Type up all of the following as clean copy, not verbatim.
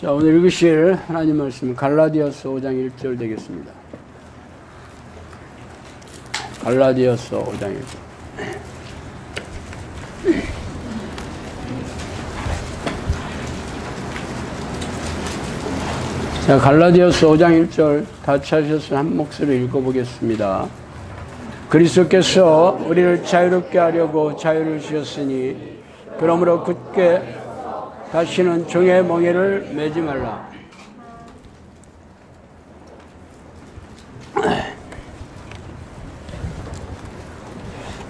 자, 오늘 읽으실 하나님 말씀 갈라디아서 5장 1절 되겠습니다. 갈라디아서 5장 1절. 자, 갈라디아서 5장 1절 다 찾으셔서 한 목소리로 읽어보겠습니다. 그리스도께서 우리를 자유롭게 하려고 자유를 주셨으니 그러므로 굳게 다시는 종의 멍에를 매지 말라.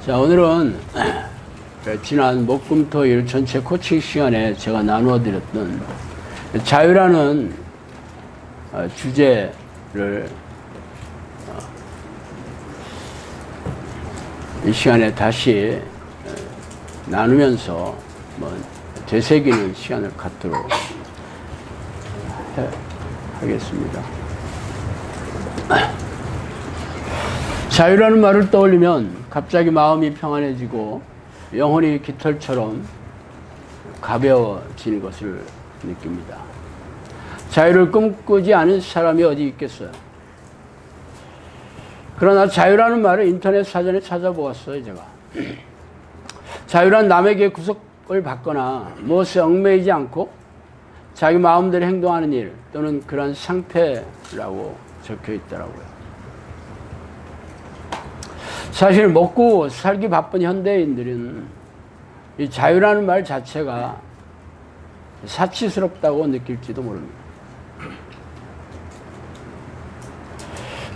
자, 오늘은 지난 목금토일 전체 코칭 시간에 제가 나누어 드렸던 자유라는 주제를 이 시간에 다시 나누면서 되새기는 시간을 갖도록 하겠습니다. 자유라는 말을 떠올리면 갑자기 마음이 평안해지고 영혼이 깃털처럼 가벼워지는 것을 느낍니다. 자유를 꿈꾸지 않은 사람이 어디 있겠어요? 그러나 자유라는 말을 인터넷 사전에 찾아보았어요, 제가. 자유란 남에게 구속을 받거나 무엇에 얽매이지 않고 자기 마음대로 행동하는 일 또는 그런 상태라고 적혀 있더라고요. 사실 먹고 살기 바쁜 현대인들은 이 자유라는 말 자체가 사치스럽다고 느낄지도 모릅니다.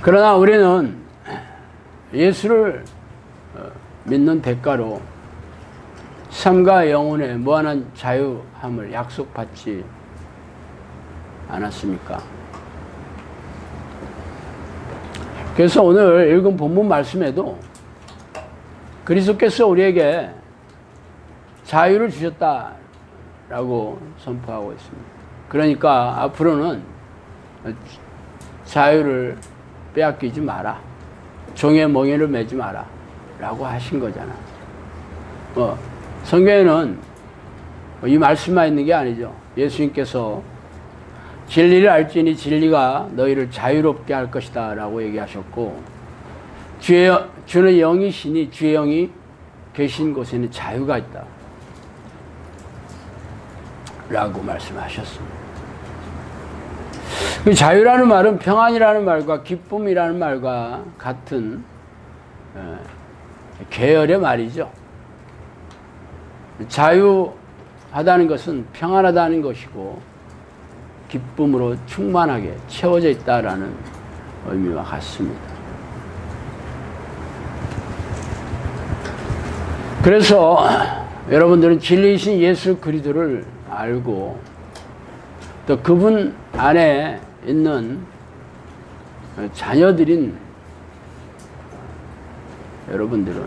그러나 우리는 예수를 믿는 대가로 삶과 영혼의 무한한 자유함을 약속받지 않았습니까? 그래서 오늘 읽은 본문 말씀에도 그리스도께서 우리에게 자유를 주셨다라고 선포하고 있습니다. 그러니까 앞으로는 자유를 빼앗기지 마라. 종의 멍에를 매지 마라. 라고 하신 거잖아. 성경에는 이 말씀만 있는 게 아니죠. 예수님께서 진리를 알지니 진리가 너희를 자유롭게 할 것이다 라고 얘기하셨고, 주는 영이시니 주의 영이 계신 곳에는 자유가 있다 라고 말씀하셨습니다. 그 자유라는 말은 평안이라는 말과 기쁨이라는 말과 같은 계열의 말이죠. 자유하다는 것은 평안하다는 것이고 기쁨으로 충만하게 채워져 있다라는 의미와 같습니다. 그래서 여러분들은 진리이신 예수 그리스도를 알고 또 그분 안에 있는 자녀들인 여러분들은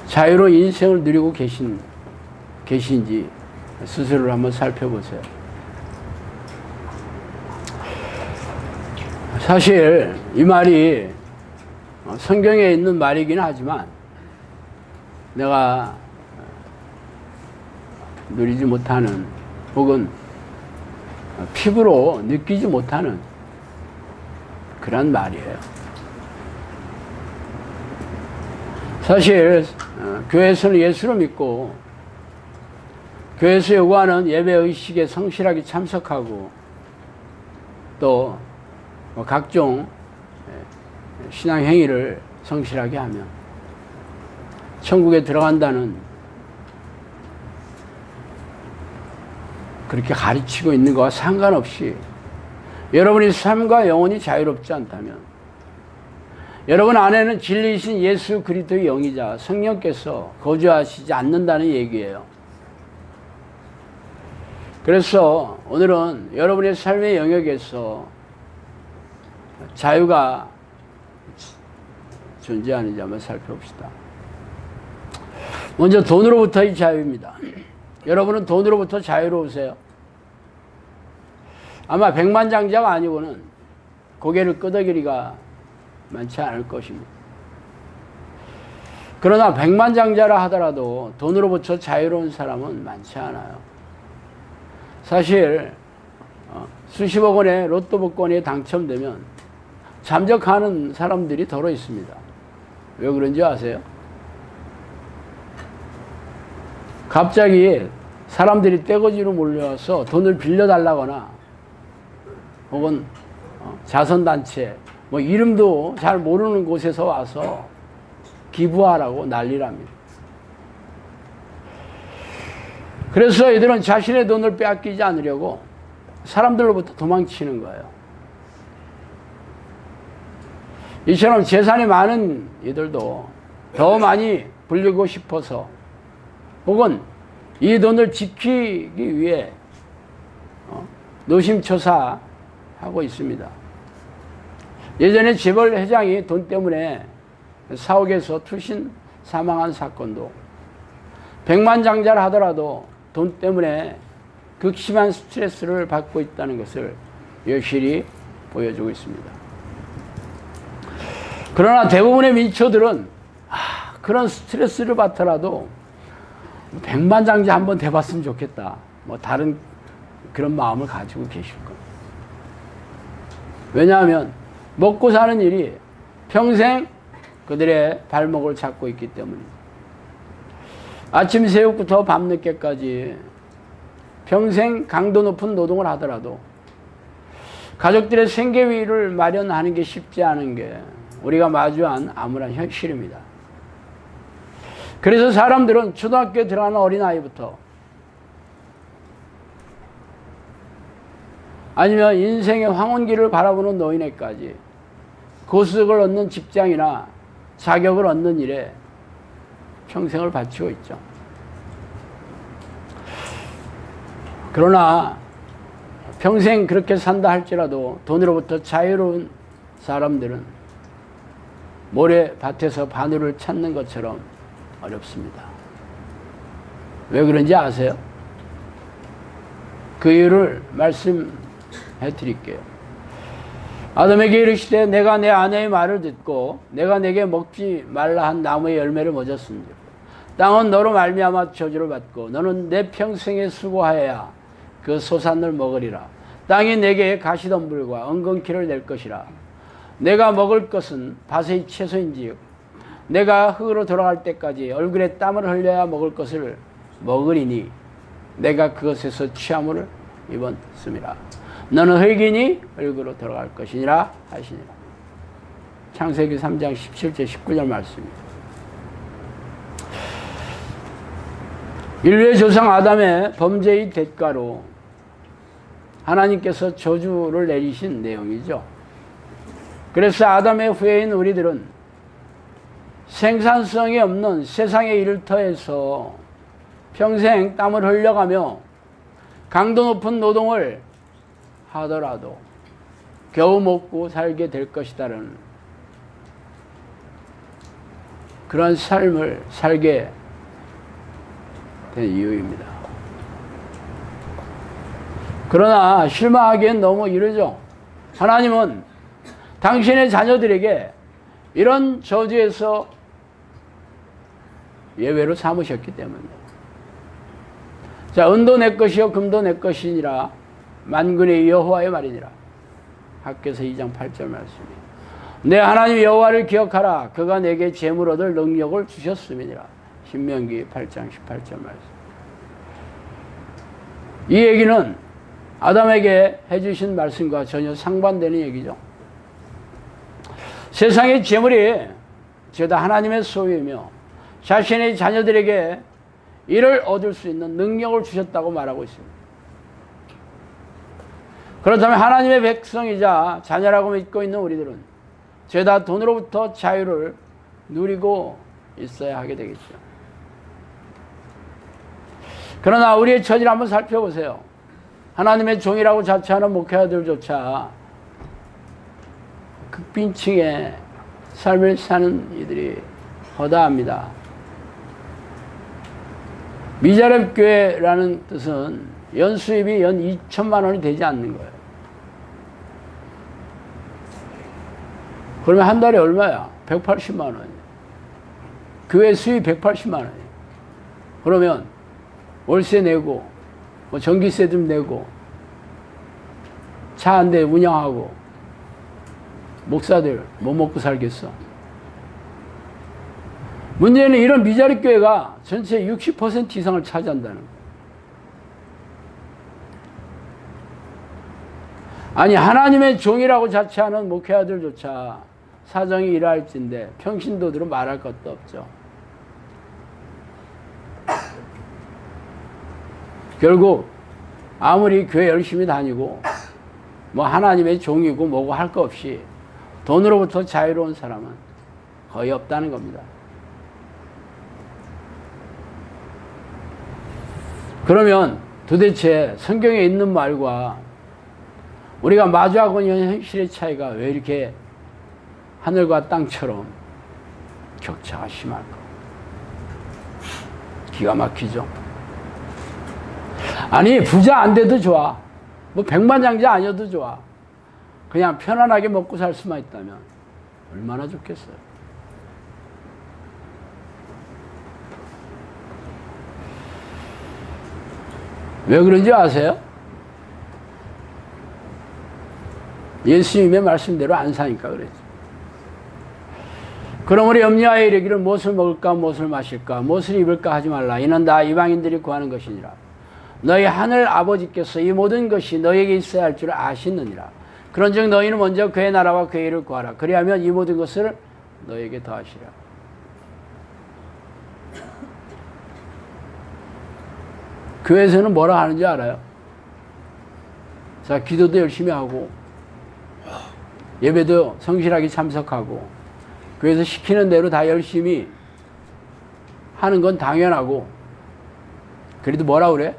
자유로운 인생을 누리고 계신지 스스로를 한번 살펴보세요. 사실 이 말이 성경에 있는 말이긴 하지만 내가 누리지 못하는 혹은 피부로 느끼지 못하는 그런 말이에요. 사실 교회에서는 예수를 믿고 교회에서 요구하는 예배의식에 성실하게 참석하고 또 각종 신앙행위를 성실하게 하면 천국에 들어간다는 그렇게 가르치고 있는 것과 상관없이 여러분의 삶과 영혼이 자유롭지 않다면 여러분 안에는 진리이신 예수 그리스도의 영이자 성령께서 거주하시지 않는다는 얘기예요. 그래서 오늘은 여러분의 삶의 영역에서 자유가 존재하는지 한번 살펴봅시다. 먼저 돈으로부터의 자유입니다. 여러분은 돈으로부터 자유로우세요? 아마 백만장자가 아니고는 고개를 끄덕이리가 많지 않을 것입니다. 그러나 백만장자라 하더라도 돈으로부터 자유로운 사람은 많지 않아요. 사실 수십억 원의 로또 복권에 당첨되면 잠적하는 사람들이 더러 있습니다. 왜 그런지 아세요? 갑자기 사람들이 떼거지로 몰려와서 돈을 빌려달라거나 혹은 자선단체 뭐 이름도 잘 모르는 곳에서 와서 기부하라고 난리랍니다. 그래서 이들은 자신의 돈을 빼앗기지 않으려고 사람들로부터 도망치는 거예요. 이처럼 재산이 많은 이들도 더 많이 불리고 싶어서 혹은 이 돈을 지키기 위해 노심초사하고 있습니다. 예전에 재벌 회장이 돈 때문에 사옥에서 투신 사망한 사건도 백만장자를 하더라도 돈 때문에 극심한 스트레스를 받고 있다는 것을 여실히 보여주고 있습니다. 그러나 대부분의 민초들은 그런 스트레스를 받더라도 백만장자 한번 돼봤으면 좋겠다. 뭐 다른 그런 마음을 가지고 계실 겁니다. 왜냐하면 먹고 사는 일이 평생 그들의 발목을 잡고 있기 때문입니다. 아침 새벽부터 밤늦게까지 평생 강도 높은 노동을 하더라도 가족들의 생계비를 마련하는 게 쉽지 않은 게 우리가 마주한 암울한 현실입니다. 그래서 사람들은 초등학교에 들어가는 어린아이부터 아니면 인생의 황혼기를 바라보는 노인에까지 고수득을 얻는 직장이나 자격을 얻는 일에 평생을 바치고 있죠. 그러나 평생 그렇게 산다 할지라도 돈으로부터 자유로운 사람들은 모래밭에서 바늘을 찾는 것처럼 어렵습니다. 왜 그런지 아세요? 그 이유를 말씀해 드릴게요. 아담에게 이르시되 내가 내 아내의 말을 듣고 내가 내게 먹지 말라 한 나무의 열매를 맺었은즉 땅은 너로 말미암아 저주를 받고 너는 내 평생에 수고하여야 그 소산을 먹으리라. 땅이 내게 가시덤불과 엉겅퀴를 낼 것이라. 내가 먹을 것은 밭의 채소인지요 내가 흙으로 돌아갈 때까지 얼굴에 땀을 흘려야 먹을 것을 먹으리니 내가 그것에서 취함을 입었음이라. 너는 흙이니 흙으로 돌아갈 것이니라 하시니라. 창세기 3장 17절 19절 말씀입니다. 인류의 조상 아담의 범죄의 대가로 하나님께서 저주를 내리신 내용이죠. 그래서 아담의 후예인 우리들은 생산성이 없는 세상의 일터에서 평생 땀을 흘려가며 강도 높은 노동을 하더라도 겨우 먹고 살게 될 것이다라는 그런 삶을 살게 된 이유입니다. 그러나 실망하기엔 너무 이르죠. 하나님은 당신의 자녀들에게 이런 저주에서 예외로 삼으셨기 때문에 자, 은도 내 것이요 금도 내 것이니라 만군의 여호와의 말이니라. 학개서 2장 8절 말씀입니다. 내 하나님 여호와를 기억하라. 그가 내게 재물 얻을 능력을 주셨음이니라. 신명기 8장 18절 말씀. 이 얘기는 아담에게 해주신 말씀과 전혀 상반되는 얘기죠. 세상의 재물이 죄다 하나님의 소유이며 자신의 자녀들에게 이를 얻을 수 있는 능력을 주셨다고 말하고 있습니다. 그렇다면 하나님의 백성이자 자녀라고 믿고 있는 우리들은 죄다 돈으로부터 자유를 누리고 있어야 하게 되겠죠. 그러나 우리의 처지를 한번 살펴보세요. 하나님의 종이라고 자처하는 목회자들조차 극빈층의 삶을 사는 이들이 허다합니다. 미자립 교회라는 뜻은 연수입이 연 2천만 원이 되지 않는 거예요. 그러면 한 달에 얼마야? 180만 원이에요. 교회 수입 180만 원이에요. 그러면 월세 내고 뭐 전기세 좀 내고 차 한 대 운영하고 목사들 뭐 먹고 살겠어? 문제는 이런 미자립 교회가 전체 60% 이상을 차지한다는 거예요. 아니 하나님의 종이라고 자처하는 목회자들조차 사정이 이러할진데 평신도들은 말할 것도 없죠. 결국 아무리 교회 열심히 다니고 뭐 하나님의 종이고 뭐고 할 거 없이 돈으로부터 자유로운 사람은 거의 없다는 겁니다. 그러면 도대체 성경에 있는 말과 우리가 마주하고 있는 현실의 차이가 왜 이렇게 하늘과 땅처럼 격차가 심할까? 기가 막히죠. 아니 부자 안 돼도 좋아. 뭐 백만장자 아니어도 좋아. 그냥 편안하게 먹고 살 수만 있다면 얼마나 좋겠어요. 왜 그런지 아세요? 예수님의 말씀대로 안 사니까 그랬죠. 그러므로 염려하여 이르기를 무엇을 먹을까 무엇을 마실까 무엇을 입을까 하지 말라. 이는 다 이방인들이 구하는 것이니라. 너희 하늘 아버지께서 이 모든 것이 너희에게 있어야 할 줄 아시느니라. 그런즉 너희는 먼저 그의 나라와 그의 일을 구하라. 그리하면 이 모든 것을 너희에게 더하시라. 교회에서는 뭐라 하는지 알아요? 자, 기도도 열심히 하고 예배도 성실하게 참석하고 교회에서 시키는 대로 다 열심히 하는 건 당연하고, 그래도 뭐라 그래?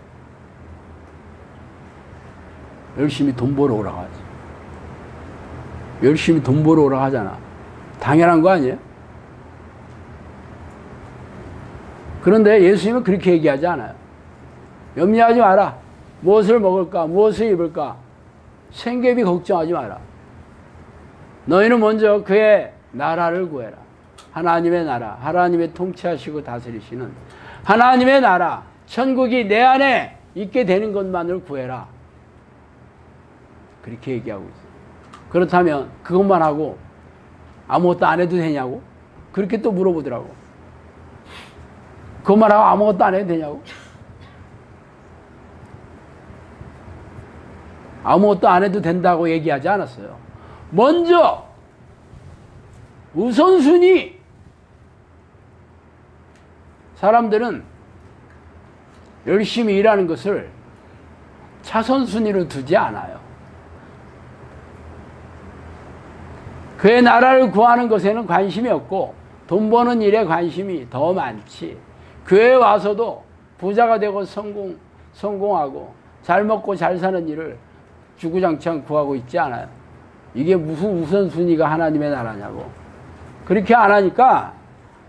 열심히 돈 벌어 오라고 하지. 열심히 돈 벌어 오라고 하잖아. 당연한 거 아니에요? 그런데 예수님은 그렇게 얘기하지 않아요. 염려하지 마라. 무엇을 먹을까? 무엇을 입을까? 생계비 걱정하지 마라. 너희는 먼저 그의 나라를 구해라. 하나님의 나라, 하나님의 통치하시고 다스리시는 하나님의 나라, 천국이 내 안에 있게 되는 것만을 구해라. 그렇게 얘기하고 있어요. 그렇다면 그것만 하고 아무것도 안 해도 되냐고? 그렇게 또 물어보더라고. 그것만 하고 아무것도 안 해도 되냐고? 아무것도 안 해도 된다고 얘기하지 않았어요. 먼저 우선순위, 사람들은 열심히 일하는 것을 차선순위로 두지 않아요. 그의 나라를 구하는 것에는 관심이 없고 돈 버는 일에 관심이 더 많지. 교회에 와서도 부자가 되고 성공하고 잘 먹고 잘 사는 일을 주구장창 구하고 있지 않아요. 이게 무슨 우선순위가 하나님의 나라냐고. 그렇게 안 하니까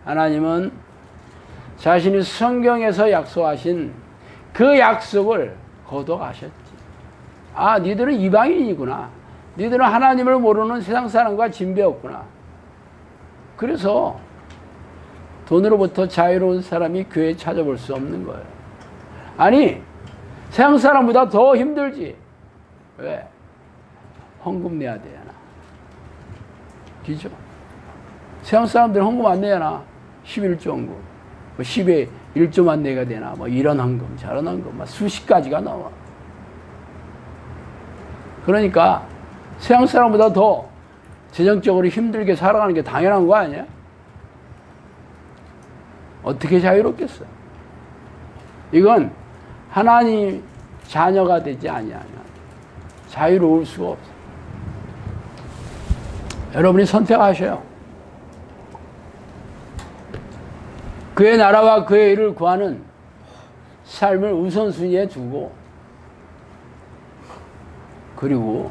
하나님은 자신이 성경에서 약속하신 그 약속을 거둬가셨지. 아, 니들은 이방인이구나. 니들은 하나님을 모르는 세상 사람과 진배였구나. 그래서 돈으로부터 자유로운 사람이 교회에 찾아볼 수 없는 거예요. 아니, 세상 사람보다 더 힘들지. 왜? 헌금 내야 되잖아. 그죠? 세상 사람들은 헌금 안 내잖아. 11조 헌금. 뭐 10에 1조만 내가 되나. 뭐 이런 헌금, 저런 헌금. 막 수십 가지가 나와. 그러니까 세상 사람보다 더 재정적으로 힘들게 살아가는 게 당연한 거 아니야? 어떻게 자유롭겠어? 이건 하나님 자녀가 되지 아니하냐. 자유로울 수가 없어. 여러분이 선택하셔요. 그의 나라와 그의 일을 구하는 삶을 우선순위에 두고, 그리고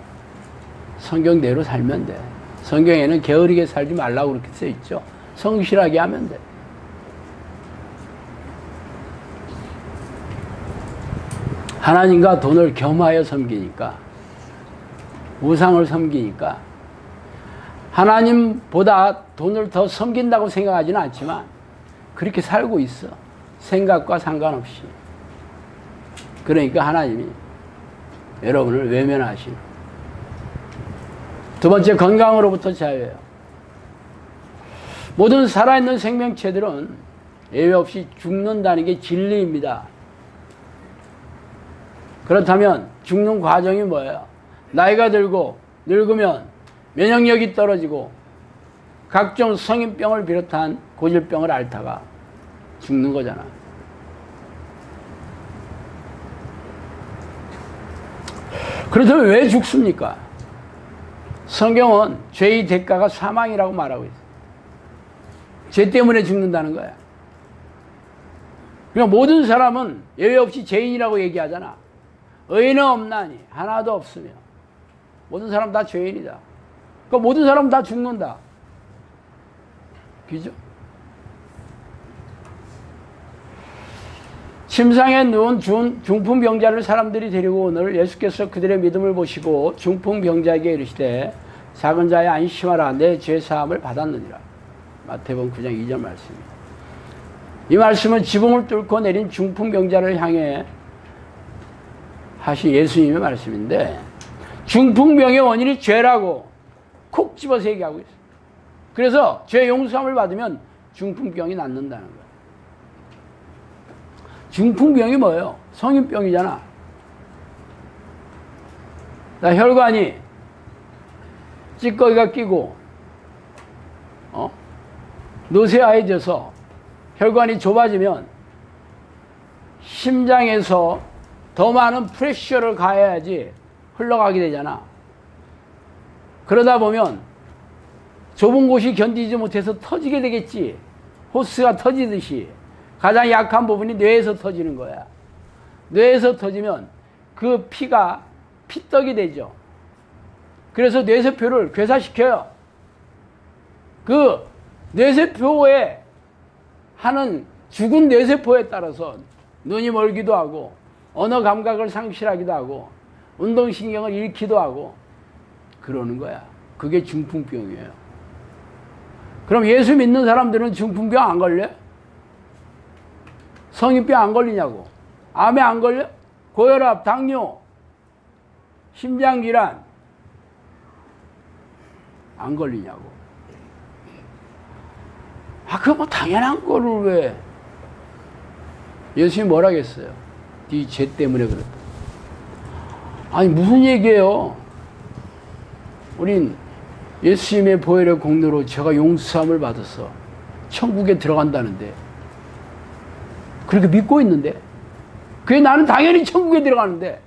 성경대로 살면 돼. 성경에는 게으르게 살지 말라고 그렇게 써 있죠. 성실하게 하면 돼. 하나님과 돈을 겸하여 섬기니까, 우상을 섬기니까 하나님보다 돈을 더 섬긴다고 생각하지는 않지만 그렇게 살고 있어. 생각과 상관없이. 그러니까 하나님이 여러분을 외면하시는, 두 번째, 건강으로부터 자유예요. 모든 살아있는 생명체들은 예외 없이 죽는다는 게 진리입니다. 그렇다면 죽는 과정이 뭐예요? 나이가 들고 늙으면 면역력이 떨어지고 각종 성인병을 비롯한 고질병을 앓다가 죽는 거잖아. 그렇다면 왜 죽습니까? 성경은 죄의 대가가 사망이라고 말하고 있어요. 죄 때문에 죽는다는 거야. 그러니까 모든 사람은 예외 없이 죄인이라고 얘기하잖아. 의인은 없나니 하나도 없으며 모든 사람 다 죄인이다. 그러니까 모든 사람 다 죽는다. 그죠? 침상에 누운 중풍병자를 사람들이 데리고 오늘 예수께서 그들의 믿음을 보시고 중풍병자에게 이르시되 작은 자야 안심하라 내 죄사함을 받았느니라. 마태복음 9장 2절 말씀입니다. 이 말씀은 지붕을 뚫고 내린 중풍병자를 향해 하신 예수님의 말씀인데 중풍병의 원인이 죄라고 콕 집어서 얘기하고 있어요. 그래서 죄 용서함을 받으면 중풍병이 낫는다는 거예요. 중풍병이 뭐예요? 성인병이잖아. 나 혈관이 찌꺼기가 끼고 노쇠화해져서 혈관이 좁아지면 심장에서 더 많은 프레셔를 가해야지 흘러가게 되잖아. 그러다 보면 좁은 곳이 견디지 못해서 터지게 되겠지. 호스가 터지듯이 가장 약한 부분이 뇌에서 터지는 거야. 뇌에서 터지면 그 피가 피떡이 되죠. 그래서 뇌세포를 괴사시켜요. 그 뇌세포에 하는 죽은 뇌세포에 따라서 눈이 멀기도 하고 언어 감각을 상실하기도 하고 운동신경을 잃기도 하고 그러는 거야. 그게 중풍병이에요. 그럼 예수 믿는 사람들은 중풍병 안 걸려? 성인병 안 걸리냐고. 암에 안 걸려? 고혈압, 당뇨, 심장질환 안 걸리냐고. 그거 뭐 당연한 거를 왜. 예수님이 뭐라 했어요? 네 죄 때문에 그랬다. 아니 무슨 얘기예요? 우린 예수님의 보혈의 공로로 제가 용서함을 받았어. 천국에 들어간다는데. 그렇게 믿고 있는데. 그게 나는 당연히 천국에 들어가는데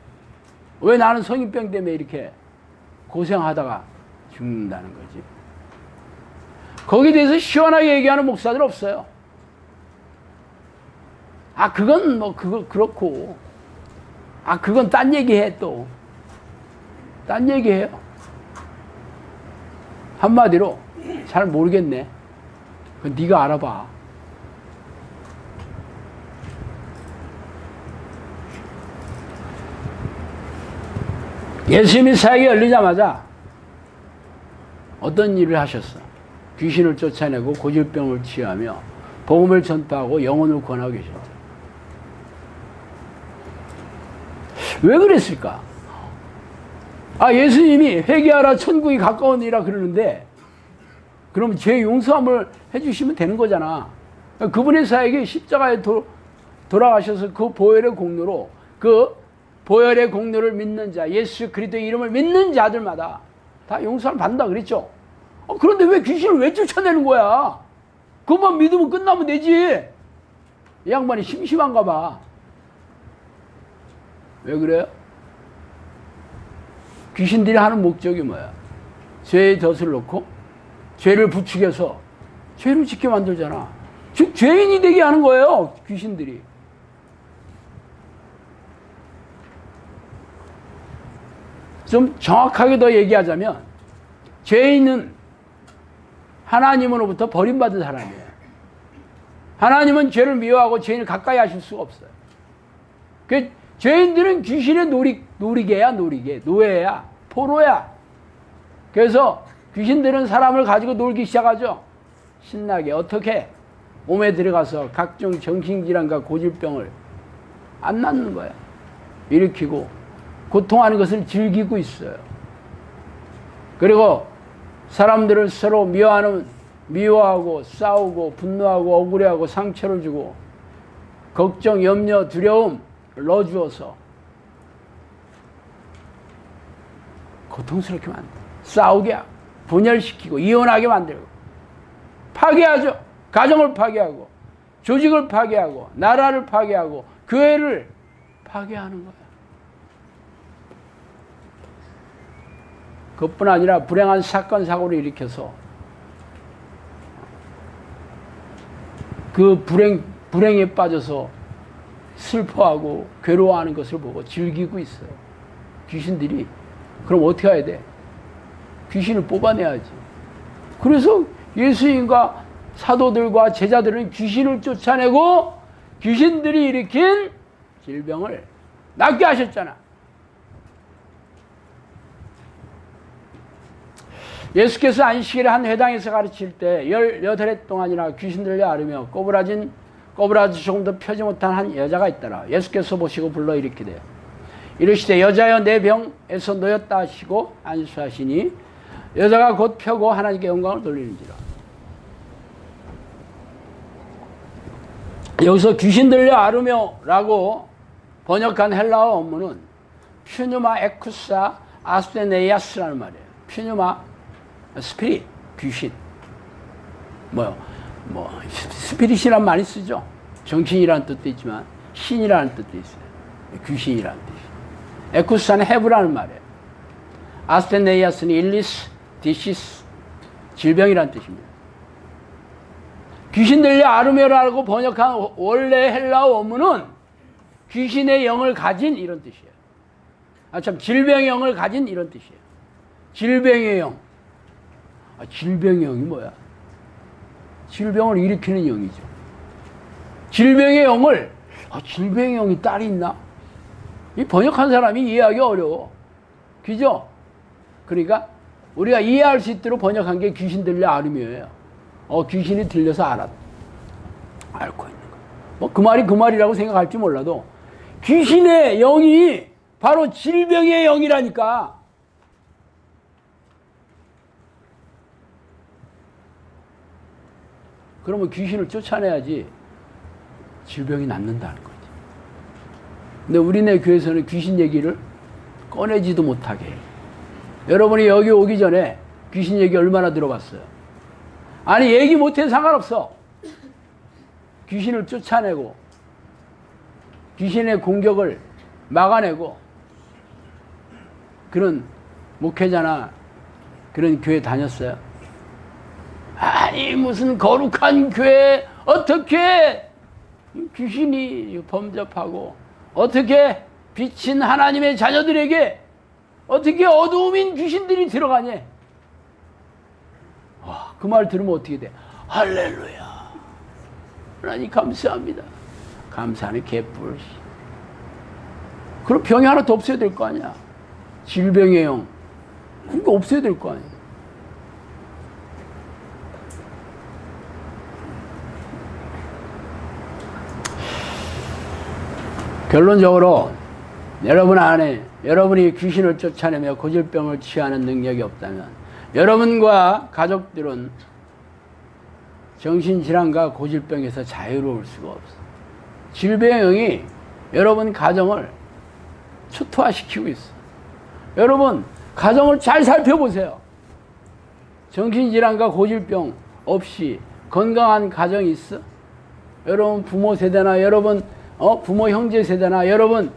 왜 나는 성인병 때문에 이렇게 고생하다가 죽는다는 거지. 거기에 대해서 시원하게 얘기하는 목사들 없어요. 그건 뭐 그렇고 그건 딴 얘기해. 또 딴 얘기해요. 한마디로 잘 모르겠네. 그건 네가 알아봐. 예수님이 사역이 열리자마자 어떤 일을 하셨어? 귀신을 쫓아내고 고질병을 치유하며 복음을 전파하고 영혼을 구원하고 계셨죠. 왜 그랬을까? 예수님이 회개하라 천국이 가까우니라 그러는데 그럼 죄 용서함을 해주시면 되는 거잖아. 그분의 사역이 십자가에 돌아가셔서 그 보혈의 공로로 그 보혈의 공로를 믿는 자, 예수 그리스도의 이름을 믿는 자들마다 다 용서를 받는다 그랬죠. 그런데 왜 귀신을 왜 쫓아내는 거야? 그것만 믿으면 끝나면 되지. 이 양반이 심심한가 봐. 왜 그래요? 귀신들이 하는 목적이 뭐야? 죄의 덫을 놓고 죄를 부추겨서 죄를 짓게 만들잖아. 즉 죄인이 되게 하는 거예요. 귀신들이. 좀 정확하게 더 얘기하자면 죄인은 하나님으로부터 버림받은 사람이에요. 하나님은 죄를 미워하고 죄인을 가까이 하실 수가 없어요. 죄인들은 귀신의 놀이개야, 노예야, 포로야. 그래서 귀신들은 사람을 가지고 놀기 시작하죠. 신나게. 어떻게? 몸에 들어가서 각종 정신질환과 고질병을 안 낫는 거야. 일으키고 고통하는 것을 즐기고 있어요. 그리고 사람들을 서로 미워하고 싸우고 분노하고 억울해하고 상처를 주고 걱정, 염려, 두려움 넣어주어서 고통스럽게 만들고 싸우게 하고 분열시키고 이혼하게 만들고 파괴하죠. 가정을 파괴하고 조직을 파괴하고 나라를 파괴하고 교회를 파괴하는 거예요. 그것뿐 아니라 불행한 사건 사고를 일으켜서 그 불행에 빠져서 슬퍼하고 괴로워하는 것을 보고 즐기고 있어요. 귀신들이. 그럼 어떻게 해야 돼? 귀신을 뽑아내야지. 그래서 예수님과 사도들과 제자들은 귀신을 쫓아내고 귀신들이 일으킨 질병을 낫게 하셨잖아. 예수께서 안식일에 한 회당에서 가르칠 때 18해 동안이나 귀신 들려 앓으며 꼬부라지 조금도 펴지 못한 한 여자가 있더라. 예수께서 보시고 불러 일으키되 이르시되 여자여 내 병에서 놓였다 하시고 안수하시니 여자가 곧 펴고 하나님께 영광을 돌리는지라. 여기서 귀신 들려 앓으며 라고 번역한 헬라어 원문은 퓨뉴마 에쿠사 아스테네이아스라는 말이에요. 퓨뉴마 스피릿, 귀신. 스피릿이란 말이 쓰죠. 정신이라는 뜻도 있지만 신이라는 뜻도 있어요. 귀신이라는 뜻이. 에쿠사는 해부라는 말이에요. 아스테네이아스는 일리스, 디시스, 질병이라는 뜻입니다. 귀신 들려 앓으며라고 번역한 원래 헬라어 원문은 귀신의 영을 가진 이런 뜻이에요. 질병의 영을 가진 이런 뜻이에요. 질병의 영. 질병의 영이 뭐야? 질병을 일으키는 영이죠. 질병의 영을, 질병의 영이 딸이 있나? 이 번역한 사람이 이해하기 어려워. 그죠? 그러니까 우리가 이해할 수 있도록 번역한 게 귀신 들려 앓으며예요. 귀신이 들려서 앓고 있는 거. 그 말이 그 말이라고 생각할지 몰라도 귀신의 영이 바로 질병의 영이라니까. 그러면 귀신을 쫓아내야지 질병이 낫는다는 거지. 근데 우리네 교회에서는 귀신 얘기를 꺼내지도 못하게 해요. 여러분이 여기 오기 전에 귀신 얘기 얼마나 들어봤어요? 아니, 얘기 못해 상관없어. 귀신을 쫓아내고 귀신의 공격을 막아내고 그런 목회자나 그런 교회 다녔어요? 아니, 무슨 거룩한 교회 어떻게 귀신이 범접하고 어떻게 빛인 하나님의 자녀들에게 어떻게 어두움인 귀신들이 들어가냐? 그 말 들으면 어떻게 돼? 할렐루야. 하나님 감사합니다. 감사하는 개뿔. 그럼 병이 하나 더 없어야 될 거 아니야. 질병의 영. 그러니까 없어야 될 거 아니야. 결론적으로 여러분 안에 여러분이 귀신을 쫓아내며 고질병을 치유하는 능력이 없다면 여러분과 가족들은 정신질환과 고질병에서 자유로울 수가 없어. 질병의 영이 여러분 가정을 초토화시키고 있어. 여러분 가정을 잘 살펴보세요. 정신질환과 고질병 없이 건강한 가정이 있어? 여러분 부모 세대나 여러분 부모 형제 세대나 여러분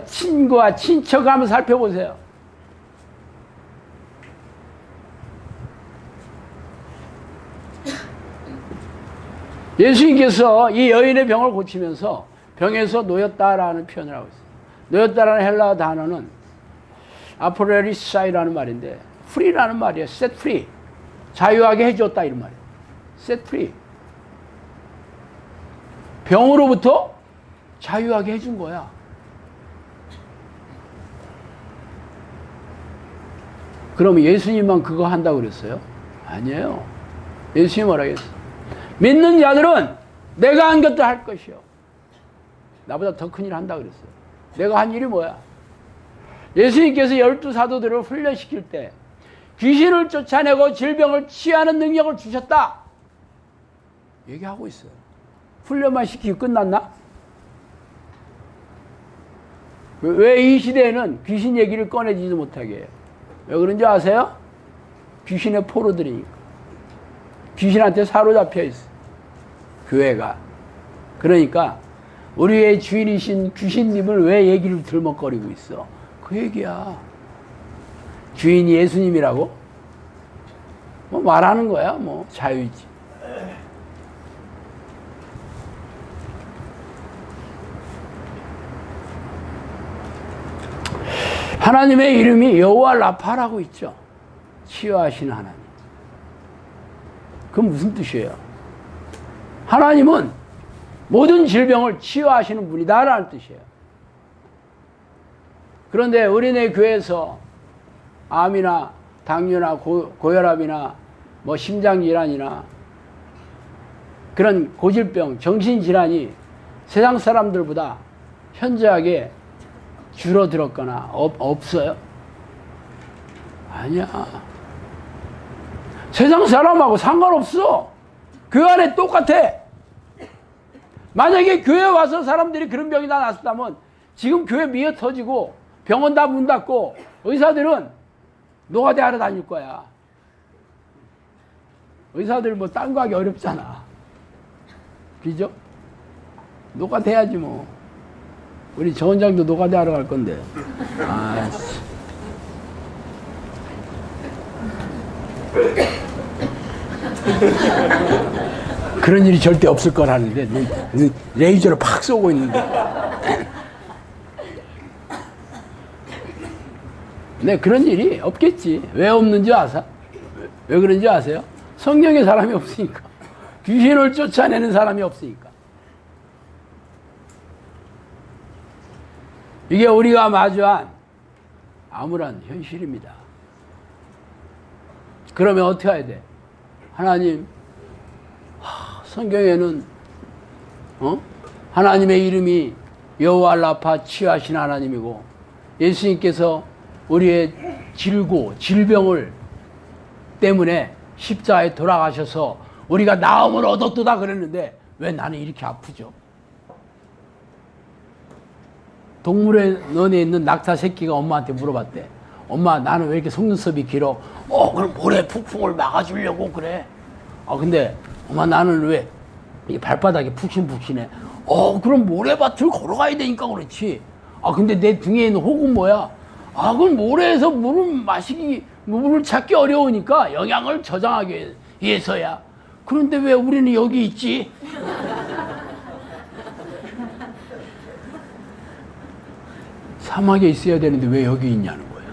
친구와 친척 한번 살펴보세요. 예수님께서 이 여인의 병을 고치면서 병에서 놓였다라는 표현을 하고 있어요. 놓였다라는 헬라어 단어는 아포레리사이라는 말인데 프리라는 말이에요. set free. 자유하게 해줬다 이런 말이에요. set free. 병으로부터 자유하게 해준 거야. 그럼 예수님만 그거 한다고 그랬어요? 아니에요. 예수님 뭐라 그랬어요? 믿는 자들은 내가 한 것도 할 것이요. 나보다 더 큰 일 한다 그랬어요. 내가 한 일이 뭐야? 예수님께서 12 사도들을 훈련시킬 때 귀신을 쫓아내고 질병을 치유하는 능력을 주셨다. 얘기하고 있어요. 훈련만 시키고 끝났나? 왜 이 시대에는 귀신 얘기를 꺼내지도 못하게 해요? 왜 그런지 아세요? 귀신의 포로들이니까. 귀신한테 사로잡혀 있어. 교회가. 그러니까 우리의 주인이신 귀신님을 왜 얘기를 들먹거리고 있어? 그 얘기야. 주인이 예수님이라고? 뭐 말하는 거야. 뭐 자유지. 하나님의 이름이 여호와 라파라고 있죠. 치유하시는 하나님. 그건 무슨 뜻이에요? 하나님은 모든 질병을 치유하시는 분이다라는 뜻이에요. 그런데 우리네 교회에서 암이나 당뇨나 고혈압이나 뭐 심장질환이나 그런 고질병, 정신질환이 세상 사람들보다 현저하게 줄어들었거나 없어요? 아니야. 세상 사람하고 상관없어. 그 안에 똑같아. 만약에 교회 와서 사람들이 그런 병이 다 났었다면 지금 교회 미어 터지고 병원 다 문 닫고 의사들은 노가대 하러 다닐 거야. 의사들 뭐 딴 거 하기 어렵잖아. 그죠? 노가대 해야지 뭐. 우리 저 원장도 노가대 하러 갈 건데. 아, 그런 일이 절대 없을 거라는데 레이저로 팍 쏘고 있는데. 네, 그런 일이 없겠지. 왜 없는지 아세요? 왜 그런지 아세요? 성령의 사람이 없으니까. 귀신을 쫓아내는 사람이 없으니까. 이게 우리가 마주한 암울한 현실입니다. 그러면 어떻게 해야 돼? 하나님, 성경에는 하나님의 이름이 여호와 라파 치유하신 하나님이고 예수님께서 우리의 질병을 때문에 십자가에 돌아가셔서 우리가 나음을 얻었도다 그랬는데 왜 나는 이렇게 아프죠? 동물원에 있는 낙타 새끼가 엄마한테 물어봤대. 엄마, 나는 왜 이렇게 속눈썹이 길어? 그럼 모래 폭풍을 막아주려고 그래. 근데 엄마, 나는 왜 이 발바닥이 푹신푹신해? 그럼 모래밭을 걸어가야 되니까 그렇지. 근데 내 등에 있는 혹은 뭐야? 그건 모래에서 물을 찾기 어려우니까 영양을 저장하기 위해서야. 그런데 왜 우리는 여기 있지? 사막에 있어야 되는데 왜 여기 있냐는 거야.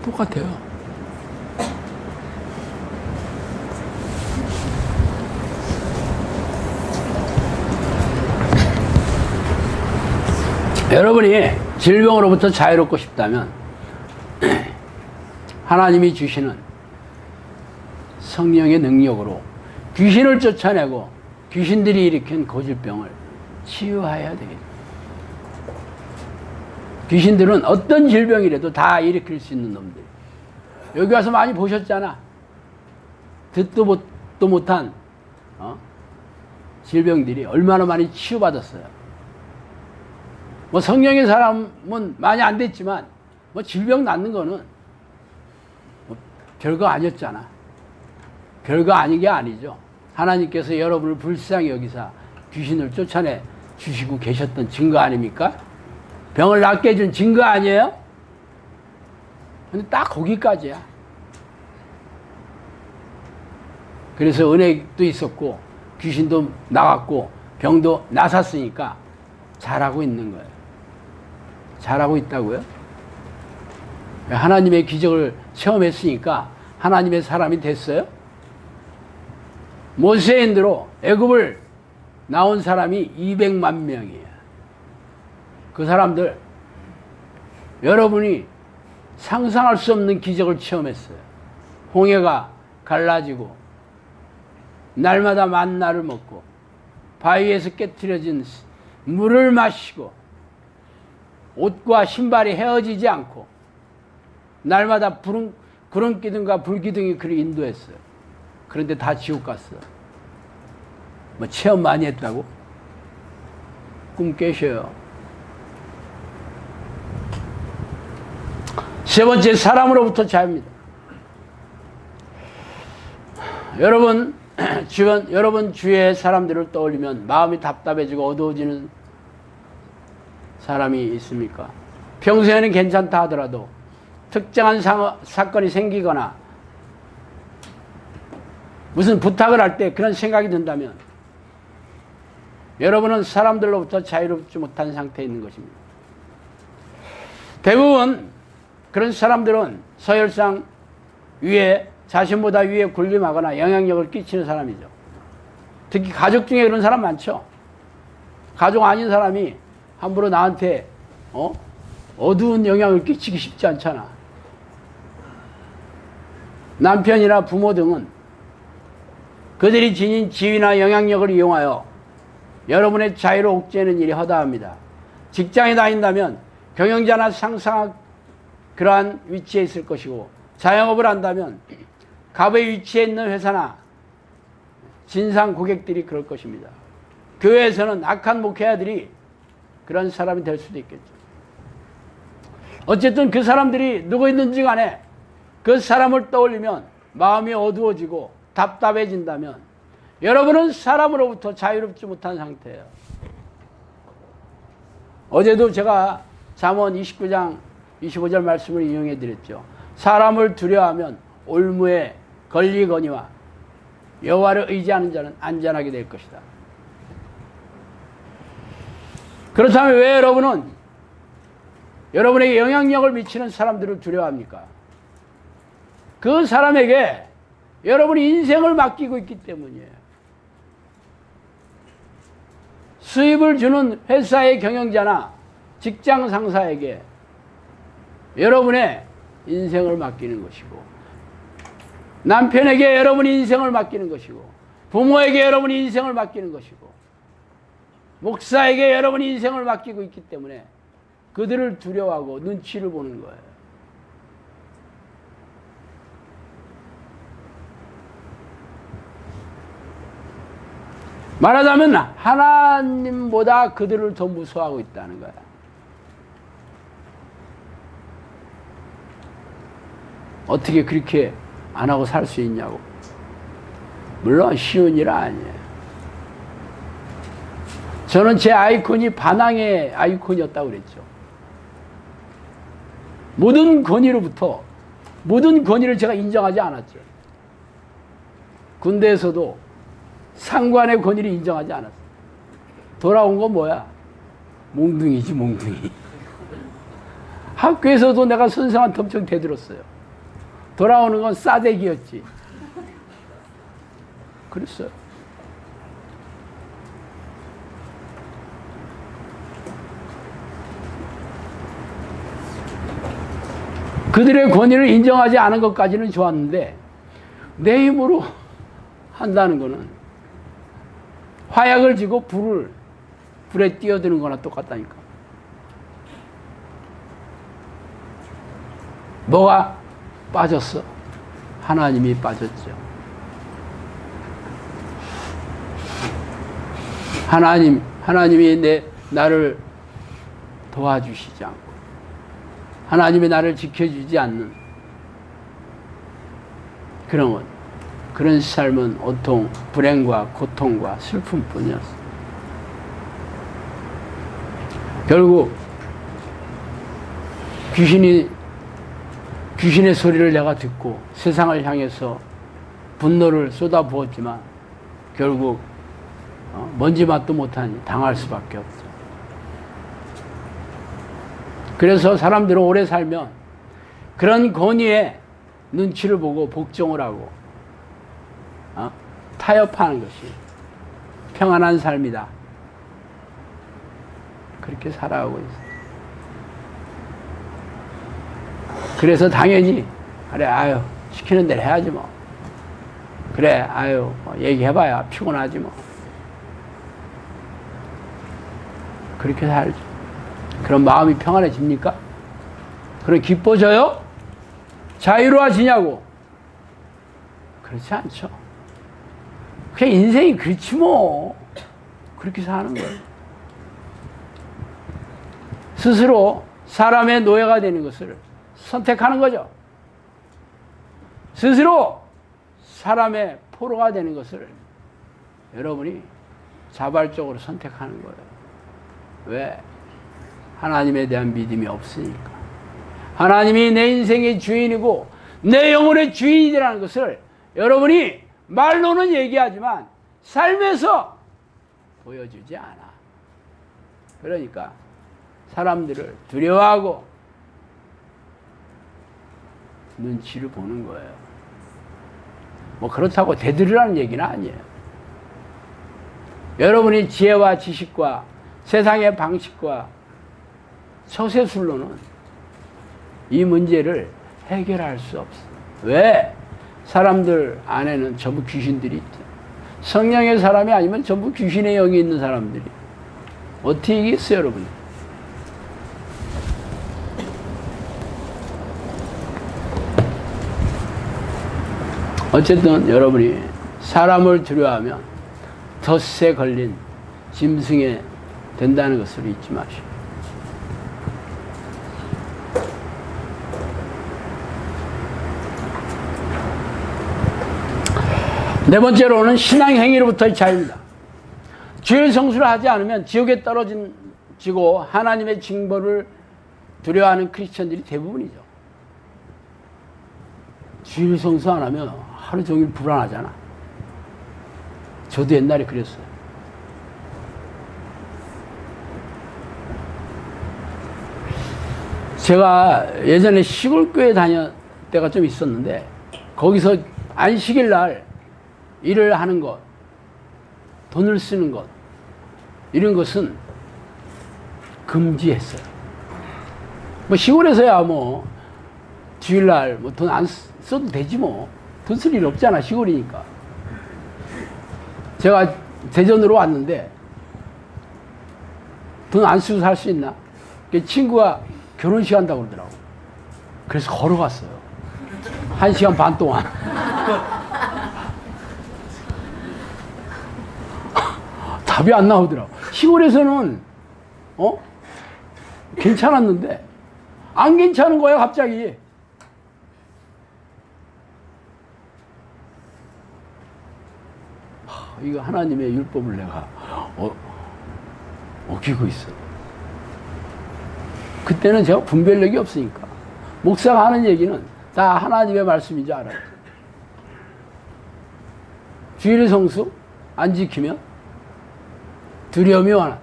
똑같아요. 여러분이 질병으로부터 자유롭고 싶다면 하나님이 주시는 성령의 능력으로 귀신을 쫓아내고 귀신들이 일으킨 고질병을 치유해야 되겠다. 귀신들은 어떤 질병이라도 다 일으킬 수 있는 놈들. 여기 와서 많이 보셨잖아. 듣도 못한 질병들이 얼마나 많이 치유받았어요. 뭐 성령의 사람은 많이 안 됐지만 뭐 질병 낫는 거는 뭐 별거 아니었잖아. 별거 아닌 게 아니죠. 하나님께서 여러분을 불쌍히 여기사 귀신을 쫓아내 주시고 계셨던 증거 아닙니까? 병을 낫게 해준 증거 아니에요? 근데 딱 거기까지야. 그래서 은혜도 있었고 귀신도 나갔고 병도 나섰으니까 잘하고 있는 거예요. 잘하고 있다고요? 하나님의 기적을 체험했으니까 하나님의 사람이 됐어요? 모세인대로 애굽을 나온 사람이 200만 명이에요. 그 사람들 여러분이 상상할 수 없는 기적을 체험했어요. 홍해가 갈라지고 날마다 만나를 먹고 바위에서 깨트려진 물을 마시고 옷과 신발이 헤어지지 않고 날마다 구름 기둥과 불 기둥이 그를 인도했어요. 그런데 다 지옥 갔어. 뭐 체험 많이 했다고? 꿈 깨셔요. 세 번째, 사람으로부터 자유입니다. 여러분 주위의 사람들을 떠올리면 마음이 답답해지고 어두워지는 사람이 있습니까? 평소에는 괜찮다 하더라도 특정한 사건이 생기거나 무슨 부탁을 할 때 그런 생각이 든다면 여러분은 사람들로부터 자유롭지 못한 상태에 있는 것입니다. 대부분 그런 사람들은 서열상 자신보다 위에 군림하거나 영향력을 끼치는 사람이죠. 특히 가족 중에 그런 사람 많죠. 가족 아닌 사람이 함부로 나한테 어두운 영향을 끼치기 쉽지 않잖아. 남편이나 부모 등은 그들이 지닌 지위나 영향력을 이용하여 여러분의 자유를 옥죄는 일이 허다합니다. 직장에 다닌다면 경영자나 상사가 그러한 위치에 있을 것이고, 자영업을 한다면 갑의 위치에 있는 회사나 진상 고객들이 그럴 것입니다. 교회에서는 악한 목회자들이 그런 사람이 될 수도 있겠죠. 어쨌든 그 사람들이 누구 있는지 간에 그 사람을 떠올리면 마음이 어두워지고 답답해진다면 여러분은 사람으로부터 자유롭지 못한 상태예요. 어제도 제가 잠언 29장 25절 말씀을 인용해 드렸죠. 사람을 두려워하면 올무에 걸리거니와 여호와를 의지하는 자는 안전하게 될 것이다. 그렇다면 왜 여러분은 여러분에게 영향력을 미치는 사람들을 두려워합니까? 그 사람에게 여러분이 인생을 맡기고 있기 때문이에요. 수입을 주는 회사의 경영자나 직장 상사에게 여러분의 인생을 맡기는 것이고, 남편에게 여러분이 인생을 맡기는 것이고, 부모에게 여러분이 인생을 맡기는 것이고, 목사에게 여러분이 인생을 맡기고 있기 때문에 그들을 두려워하고 눈치를 보는 거예요. 말하자면 하나님보다 그들을 더 무서워하고 있다는 거야. 어떻게 그렇게 안 하고 살 수 있냐고. 물론 쉬운 일 아니에요. 저는 제 아이콘이 반항의 아이콘이었다고 그랬죠. 모든 권위를 제가 인정하지 않았죠. 군대에서도 상관의 권위를 인정하지 않았어요. 돌아온 건 뭐야? 몽둥이지, 몽둥이. 학교에서도 내가 선생한테 엄청 대들었어요. 돌아오는 건 싸대기였지. 그랬어요. 그들의 권위를 인정하지 않은 것까지는 좋았는데 내 힘으로 한다는 거는 화약을 쥐고 불에 뛰어드는 거나 똑같다니까. 뭐가 빠졌어? 하나님이 빠졌죠. 하나님이 나를 도와주시지 않고, 하나님이 나를 지켜주지 않는 그런 삶은 온통 불행과 고통과 슬픔뿐이었어. 결국 귀신의 소리를 내가 듣고 세상을 향해서 분노를 쏟아부었지만 결국 먼지맛도 못하니 당할 수밖에 없어. 그래서 사람들은 오래 살면 그런 권위에 눈치를 보고 복종을 하고 타협하는 것이 평안한 삶이다. 그렇게 살아가고 있어. 그래서 당연히 그래 시키는 대로 해야지 뭐. 그래 뭐 얘기해봐야 피곤하지 뭐. 그렇게 살죠. 그럼 마음이 평안해집니까? 그럼 기뻐져요? 자유로워지냐고? 그렇지 않죠. 그냥 인생이 그렇지 뭐. 그렇게 사는 거예요. 스스로 사람의 노예가 되는 것을 선택하는 거죠. 스스로 사람의 포로가 되는 것을 여러분이 자발적으로 선택하는 거예요. 왜? 하나님에 대한 믿음이 없으니까. 하나님이 내 인생의 주인이고 내 영혼의 주인이라는 것을 여러분이 말로는 얘기하지만 삶에서 보여주지 않아. 그러니까 사람들을 두려워하고 눈치를 보는 거예요. 뭐 그렇다고 대들으라는 얘기는 아니에요. 여러분이 지혜와 지식과 세상의 방식과 처세술로는 이 문제를 해결할 수 없어요. 왜? 사람들 안에는 전부 귀신들이 있죠. 성령의 사람이 아니면 전부 귀신의 영이 있는 사람들이. 어떻게 이기겠어요, 여러분? 어쨌든 여러분이 사람을 두려워하면 덫에 걸린 짐승에 된다는 것을 잊지 마시고. 네 번째로는 신앙 행위로부터의 자유입니다. 주일 성수를 하지 않으면 지옥에 떨어지고 하나님의 징벌을 두려워하는 크리스천들이 대부분이죠. 주일 성수 안 하면 하루 종일 불안하잖아. 저도 옛날에 그랬어요. 제가 예전에 시골교회 다녔 때가 좀 있었는데 거기서 안식일 날 일을 하는 것, 돈을 쓰는 것, 이런 것은 금지했어요. 뭐 시골에서야 뭐 주일날 뭐 돈 안 써도 되지 뭐. 돈 쓸 일 없잖아, 시골이니까. 제가 대전으로 왔는데 돈 안 쓰고 살 수 있나? 친구가 결혼식 한다고 그러더라고. 그래서 걸어갔어요. 1시간 반 동안. 답이 안 나오더라고. 시골에서는 괜찮았는데 안 괜찮은 거야 갑자기. 이거 하나님의 율법을 내가 어기고 있어. 그때는 제가 분별력이 없으니까 목사가 하는 얘기는 다 하나님의 말씀인 줄 알아요. 주일 성수 안 지키면 두려움이 와나.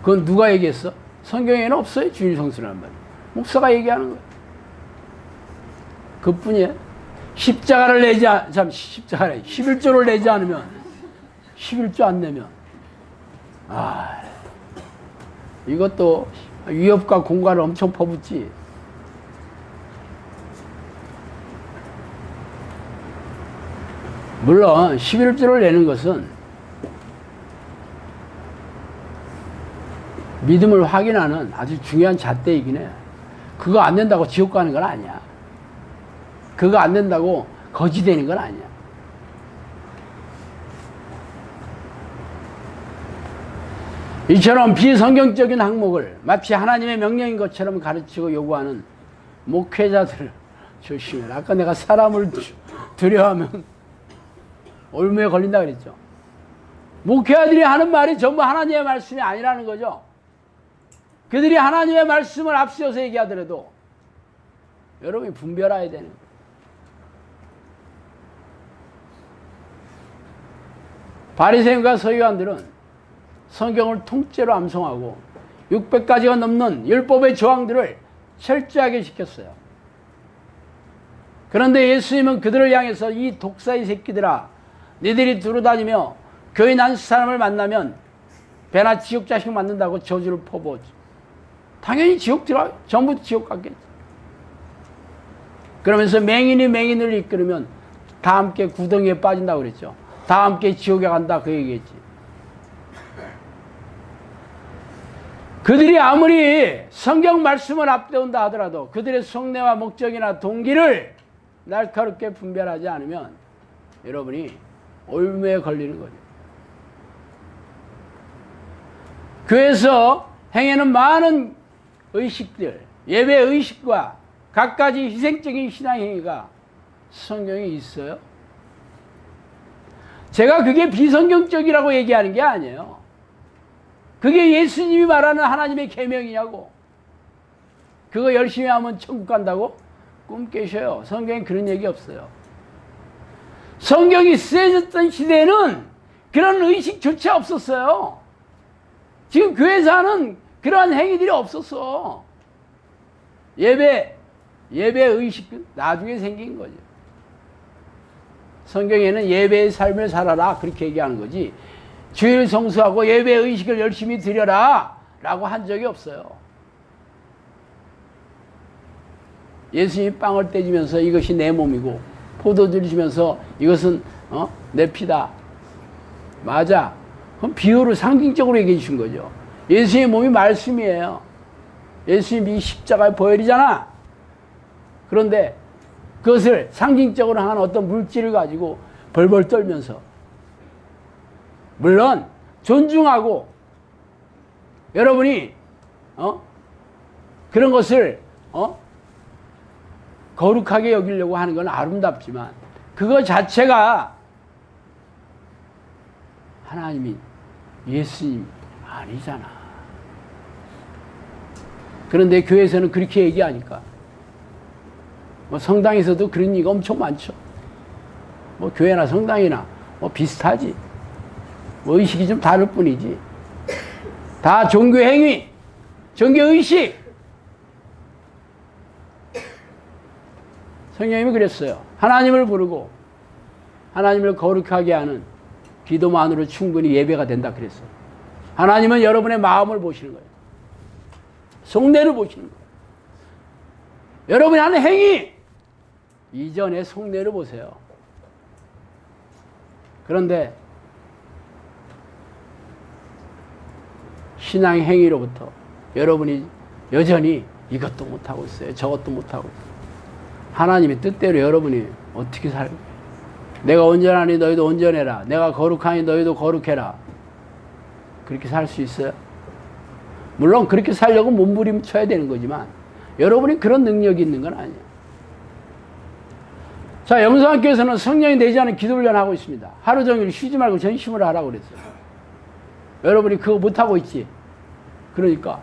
그건 누가 얘기했어? 성경에는 없어요, 주일 성수라는 말이. 목사가 얘기하는 거예요. 그뿐이에요. 십자가를 내지, 11조를 내지 않으면, 11조 안 내면, 이것도 위협과 공갈을 엄청 퍼붓지. 물론, 11조를 내는 것은 믿음을 확인하는 아주 중요한 잣대이긴 해. 그거 안 된다고 지옥 가는 건 아니야. 그거 안 된다고 거지 되는 건 아니야. 이처럼 비성경적인 항목을 마치 하나님의 명령인 것처럼 가르치고 요구하는 목회자들을 조심해라. 아까 내가 사람을 두려워하면 올무에 걸린다 그랬죠. 목회자들이 하는 말이 전부 하나님의 말씀이 아니라는 거죠. 그들이 하나님의 말씀을 앞세워서 얘기하더라도 여러분이 분별해야 되는 거예요. 바리새인과 서기관들은 성경을 통째로 암송하고 600가지가 넘는 율법의 조항들을 철저하게 지켰어요. 그런데 예수님은 그들을 향해서 이 독사의 새끼들아, 너희들이 두루다니며 교회 난 사람을 만나면 배나 지옥 자식 만든다고 저주를 퍼부었지. 당연히 지옥 들어가요. 전부 지옥 갔겠지. 그러면서 맹인이 맹인을 이끌으면 다 함께 구덩이에 빠진다고 그랬죠. 다 함께 지옥에 간다 그 얘기했지. 그들이 아무리 성경 말씀을 앞세운다 하더라도 그들의 속내와 목적이나 동기를 날카롭게 분별하지 않으면 여러분이 올무에 걸리는 거죠. 교회에서 행하는 많은 의식들, 예배 의식과 갖가지 희생적인 신앙 행위가 성경에 있어요. 제가 그게 비성경적이라고 얘기하는 게 아니에요. 그게 예수님이 말하는 하나님의 계명이냐고. 그거 열심히 하면 천국 간다고? 꿈 깨셔요. 성경에 그런 얘기 없어요. 성경이 쓰여졌던 시대에는 그런 의식조차 없었어요. 지금 교회에서 하는 그러한 행위들이 없었어. 예배 의식은 나중에 생긴 거죠. 성경에는 예배의 삶을 살아라 그렇게 얘기하는 거지, 주일 성수하고 예배 의식을 열심히 드려라 라고 한 적이 없어요. 예수님이 빵을 떼주면서 이것이 내 몸이고 포도주를 주면서 이것은 내 피다. 맞아. 그럼 비유로 상징적으로 얘기해 주신 거죠. 예수님의 몸이 말씀이에요. 예수님이 십자가의 보혈이잖아. 그런데 그것을 상징적으로 한 어떤 물질을 가지고 벌벌 떨면서, 물론 존중하고 여러분이 그런 것을 거룩하게 여기려고 하는 건 아름답지만 그거 자체가 하나님이 예수님 아니잖아. 그런데 교회에서는 그렇게 얘기하니까 뭐 성당에서도 그런 얘기가 엄청 많죠. 뭐 교회나 성당이나 뭐 비슷하지. 뭐 의식이 좀 다를 뿐이지. 다 종교 행위, 종교 의식. 성령님이 그랬어요. 하나님을 부르고 하나님을 거룩하게 하는 기도만으로 충분히 예배가 된다 그랬어요. 하나님은 여러분의 마음을 보시는 거예요. 속내를 보시는 거예요. 여러분이 하는 행위 이전의 속내를 보세요. 그런데 신앙 행위로부터 여러분이 여전히 이것도 못하고 있어요. 저것도 못하고 있어요. 하나님의 뜻대로 여러분이 어떻게 살고, 내가 온전하니 너희도 온전해라, 내가 거룩하니 너희도 거룩해라, 그렇게 살 수 있어요? 물론 그렇게 살려고 몸부림쳐야 되는 거지만 여러분이 그런 능력이 있는 건 아니에요. 자, 영성학교에서는 성령이 내지 않은 기도훈련 하고 있습니다. 하루 종일 쉬지 말고 전심을 하라고 그랬어요. 여러분이 그거 못하고 있지. 그러니까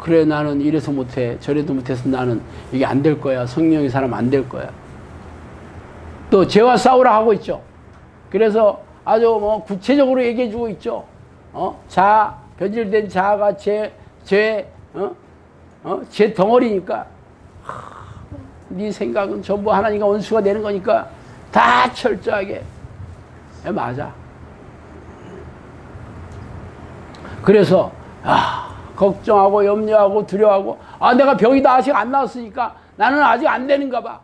그래, 나는 이래서 못해 저래도 못해서 나는 이게 안 될 거야, 성령의 사람 안 될 거야. 또 죄와 싸우라 하고 있죠. 그래서 아주 뭐 구체적으로 얘기해 주고 있죠. 변질된 자아가 죄 덩어리니까 네 생각은 전부 하나님과 원수가 되는 거니까 다 철저하게. 맞아. 그래서 걱정하고 염려하고 두려워하고, 내가 병이 다 아직 안 나왔으니까 나는 아직 안 되는가 봐.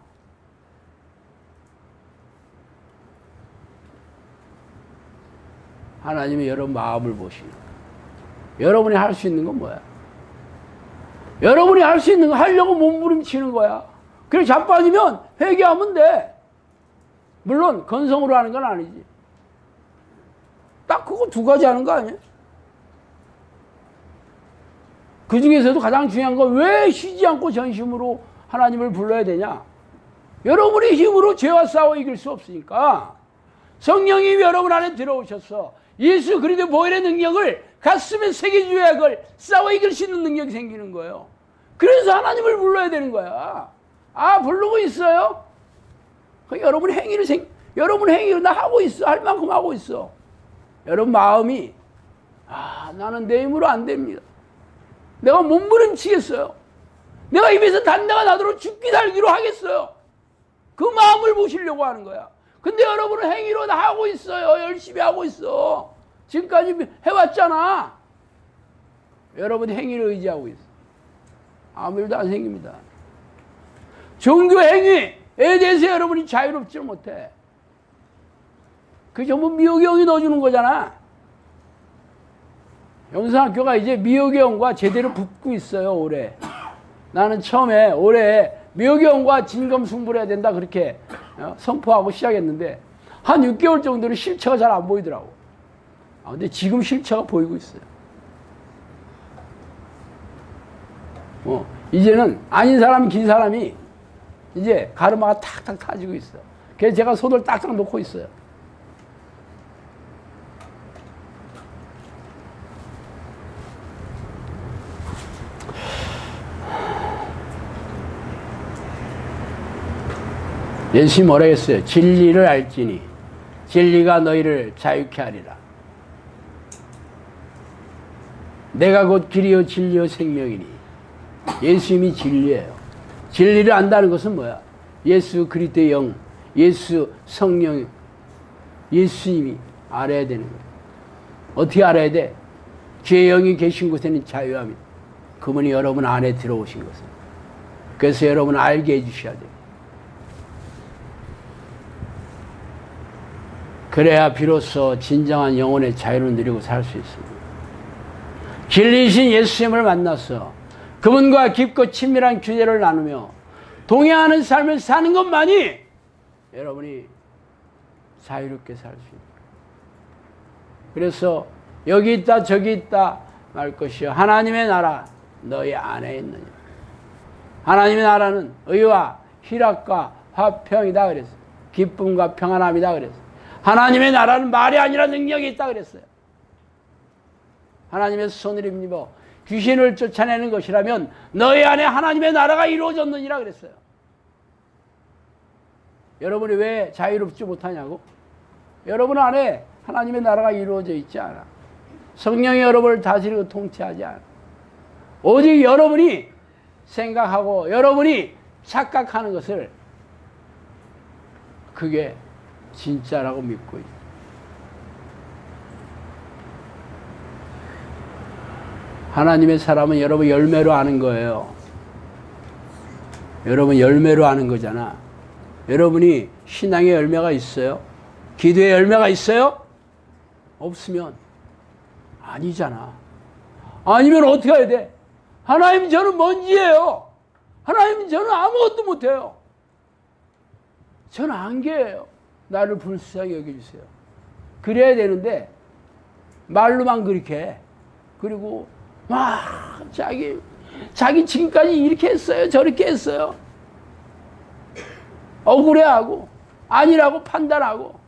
하나님이 여러분 마음을 보시는 거예요. 여러분이 할 수 있는 건 뭐야? 여러분이 할 수 있는 거 하려고 몸부림치는 거야. 그래 자빠지면 회개하면 돼. 물론 건성으로 하는 건 아니지. 딱 그거 두 가지 하는 거 아니야? 그 중에서도 가장 중요한 건 왜 쉬지 않고 전심으로 하나님을 불러야 되냐? 여러분의 힘으로 죄와 싸워 이길 수 없으니까 성령이 여러분 안에 들어오셔서 예수 그리스도 보혈의 능력을 가슴에 새겨줘야 그걸 싸워 이길 수 있는 능력이 생기는 거예요. 그래서 하나님을 불러야 되는 거야. 부르고 있어요? 여러분 행위로 나 하고 있어. 할 만큼 하고 있어. 여러분 마음이 나는 내 힘으로 안 됩니다. 내가 몸부림치겠어요. 내가 입에서 단내가 나도록 죽기 살기로 하겠어요. 그 마음을 보시려고 하는 거야. 근데 여러분은 행위로 다 하고 있어요. 열심히 하고 있어. 지금까지 해왔잖아. 여러분이 행위를 의지하고 있어. 아무 일도 안 생깁니다. 종교 행위에 대해서 여러분이 자유롭지 못해. 그게 전부 미혹이 넣어주는 거잖아. 영성학교가 이제 미호교원과 제대로 붙고 있어요. 올해 나는 처음에 올해 미호교원과 진검승부를 해야 된다 그렇게 선포하고 시작했는데 한 6개월 정도는 실체가 잘 안 보이더라고. 근데 지금 실체가 보이고 있어요. 이제는 아닌 사람이 긴 사람이 이제 가르마가 탁탁 타지고 있어. 그래서 제가 손을 딱딱 놓고 있어요. 예수님이 뭐라 했어요? 진리를 알지니 진리가 너희를 자유케 하리라. 내가 곧 길이요 진리요 생명이니. 예수님이 진리예요. 진리를 안다는 것은 뭐야? 예수 그리스도의 영, 예수 성령, 예수님이 알아야 되는 거예요. 어떻게 알아야 돼? 주의 영이 계신 곳에는 자유함이. 그분이 여러분 안에 들어오신 것은. 그래서 여러분 알게 해주셔야 돼요. 그래야 비로소 진정한 영혼의 자유를 누리고 살 수 있습니다. 진리이신 예수님을 만나서 그분과 깊고 친밀한 교제를 나누며 동행하는 삶을 사는 것만이 여러분이 자유롭게 살 수 있다. 그래서 여기 있다 저기 있다 말 것이요 하나님의 나라 너희 안에 있느냐. 하나님의 나라는 의와 희락과 화평이다 그랬어요. 기쁨과 평안함이다 그랬어요. 하나님의 나라는 말이 아니라 능력이 있다 그랬어요. 하나님의 손을 힘입어 귀신을 쫓아내는 것이라면 너희 안에 하나님의 나라가 이루어졌느니라 그랬어요. 여러분이 왜 자유롭지 못하냐고? 여러분 안에 하나님의 나라가 이루어져 있지 않아. 성령이 여러분을 다스리고 통치하지 않아. 오직 여러분이 생각하고 여러분이 착각하는 것을 그게 진짜라고 믿고 있어요. 하나님의 사람은 여러분 열매로 아는 거예요. 여러분 열매로 아는 거잖아. 여러분이 신앙의 열매가 있어요? 기도의 열매가 있어요? 없으면 아니잖아. 아니면 어떻게 해야 돼? 하나님 저는 먼지예요. 하나님 저는 아무것도 못해요. 저는 안개예요. 나를 불쌍히 여겨주세요. 그래야 되는데 말로만 그렇게 해. 그리고 막 자기 지금까지 이렇게 했어요 저렇게 했어요. 억울해하고 아니라고 판단하고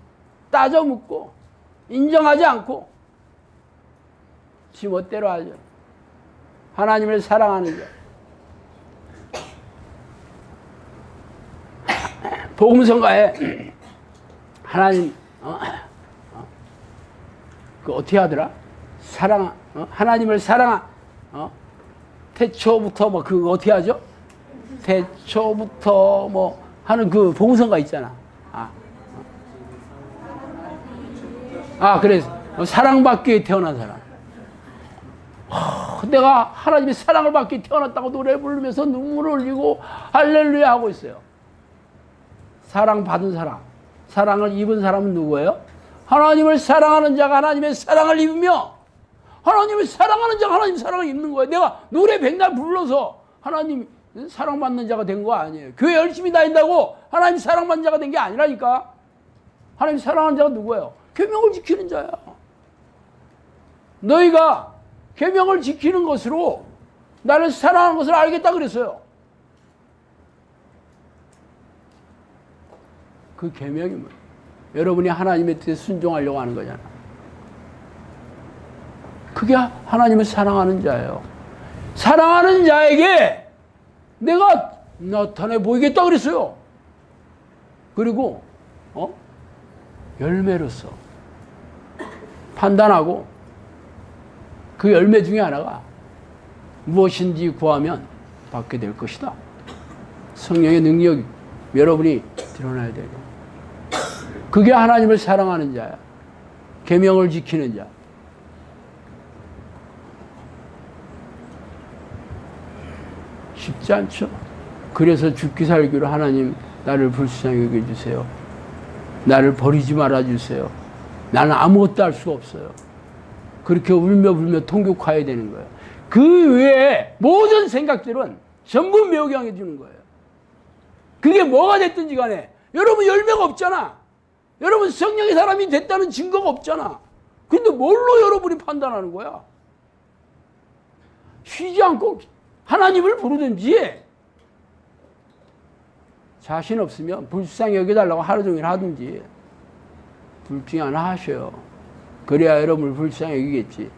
따져 묻고 인정하지 않고 지 멋대로 하죠. 하나님을 사랑하는 자. 복음성가에 하나님 그 어떻게 하더라? 하나님을 태초부터 뭐 그거 어떻게 하죠? 태초부터 뭐 하는 그 복음성가 있잖아. 그래서 사랑받기 위해 태어난 사람. 내가 하나님의 사랑을 받기 위해 태어났다고 노래 부르면서 눈물을 흘리고 할렐루야 하고 있어요. 사랑받은 사람, 사랑을 입은 사람은 누구예요? 하나님을 사랑하는 자가 하나님의 사랑을 입으며 하나님을 사랑하는 자가 하나님 사랑을 입는 거예요. 내가 노래 백날 불러서 하나님 사랑받는 자가 된 거 아니에요. 교회 열심히 다닌다고 하나님 사랑받는 자가 된 게 아니라니까. 하나님 사랑하는 자가 누구예요? 계명을 지키는 자야. 너희가 계명을 지키는 것으로 나를 사랑하는 것을 알겠다 그랬어요. 그 계명이 뭐예요? 여러분이 하나님의 뜻에 순종하려고 하는 거잖아. 그게 하나님을 사랑하는 자예요. 사랑하는 자에게 내가 나타내 보이겠다 그랬어요. 그리고 열매로서 판단하고 그 열매 중에 하나가 무엇인지 구하면 받게 될 것이다. 성령의 능력이 여러분이 드러나야 되고 그게 하나님을 사랑하는 자야. 계명을 지키는 자. 쉽지 않죠. 그래서 죽기 살기로 하나님 나를 불쌍히 여겨주세요. 나를 버리지 말아주세요. 나는 아무것도 할 수가 없어요. 그렇게 울며 불며 통곡해야 되는 거예요. 그 외에 모든 생각들은 전부 멸망해 주는 거예요. 그게 뭐가 됐든지 간에 여러분 열매가 없잖아. 여러분 성령의 사람이 됐다는 증거가 없잖아. 근데 뭘로 여러분이 판단하는 거야? 쉬지 않고 하나님을 부르든지, 자신 없으면 불쌍히 여겨달라고 하루 종일 하든지 둘 중에 하나 하셔요. 그래야 여러분을 불쌍히 여기겠지.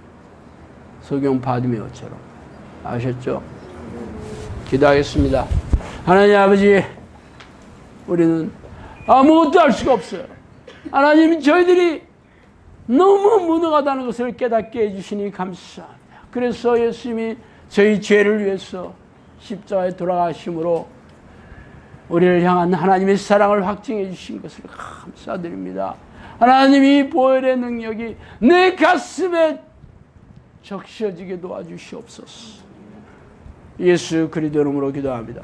소경 바디메오처럼. 아셨죠? 기도하겠습니다. 하나님 아버지, 우리는 아무것도 할 수가 없어요. 하나님, 저희들이 너무 무능하다는 것을 깨닫게 해주시니 감사합니다. 그래서 예수님이 저희 죄를 위해서 십자가에 돌아가심으로 우리를 향한 하나님의 사랑을 확증해 주신 것을 감사드립니다. 하나님이 보혈의 능력이 내 가슴에 적셔지게 도와주시옵소서. 예수 그리스도 이름으로 기도합니다.